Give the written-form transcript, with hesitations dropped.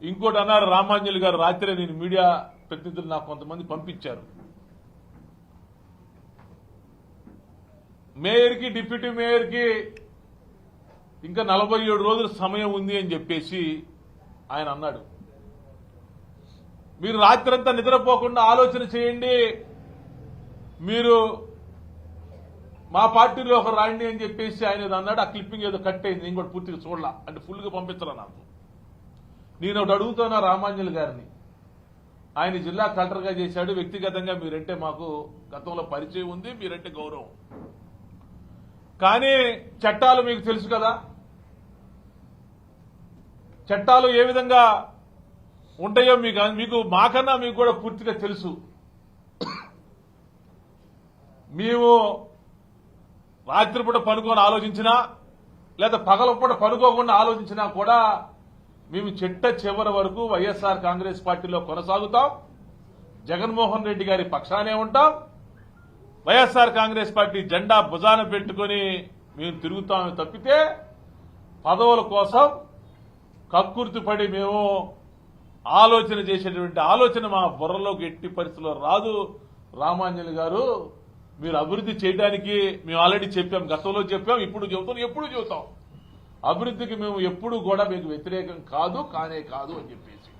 ఇంకోటి అన్నారు రామాంజలి గారు, రాత్రి నేను మీడియా ప్రతినిధులు నాకు కొంతమంది పంపించారు. మేయర్కి డిప్యూటీ మేయర్కి ఇంకా 47 రోజుల సమయం ఉంది అని చెప్పేసి ఆయన అన్నాడు. మీరు రాత్రంతా నిద్రపోకుండా ఆలోచన చేయండి, మీరు మా పార్టీలో ఒక రాండి అని చెప్పేసి ఆయన ఏదో అన్నాడు. ఆ క్లిప్పింగ్ ఏదో కట్ అయింది, నేను కూడా పూర్తిగా చూడలా, అంటే ఫుల్గా పంపించాల నాకు. నేను ఒకటి అడుగుతున్నా రామాంజలి గారిని, ఆయన జిల్లా కలెక్టర్గా చేశాడు, వ్యక్తిగతంగా మీరంటే మాకు గతంలో పరిచయం ఉంది, మీరంటే గౌరవం. కానీ చట్టాలు మీకు తెలుసు కదా, చట్టాలు ఏ విధంగా ఉంటాయో మీకు మాకన్నా మీకు కూడా పూర్తిగా తెలుసు. మేము రాత్రిపూట పనుకొని ఆలోచించినా లేదా పగలపూట పనుకోకుండా ఆలోచించినా కూడా మేము చివరి వరకు వైఎస్ఆర్ కాంగ్రెస్ పార్టీలో కొనసాగుతాం, జగన్మోహన్ రెడ్డి గారి పక్షానే ఉంటాం, వైఎస్ఆర్ కాంగ్రెస్ పార్టీ జెండా భుజాన పెట్టుకుని మేము తిరుగుతామని తప్పితే పదవుల కోసం కక్కుర్తిపడి మేము ఆలోచన చేసేటువంటి ఆలోచన మా బుర్రలోకి ఎట్టి పరిస్థితుల్లో రాదు. రామాంజలి గారు, మీరు అభివృద్ధి చేయడానికి మేము ఆల్రెడీ చెప్పాం, గతంలో చెప్పాం, ఇప్పుడు చెబుతాం, ఎప్పుడు చెబుతాం. అభివృద్ధికి మేము ఎప్పుడు కూడా మీకు వ్యతిరేకం కాదు, కానే కాదు అని చెప్పేసి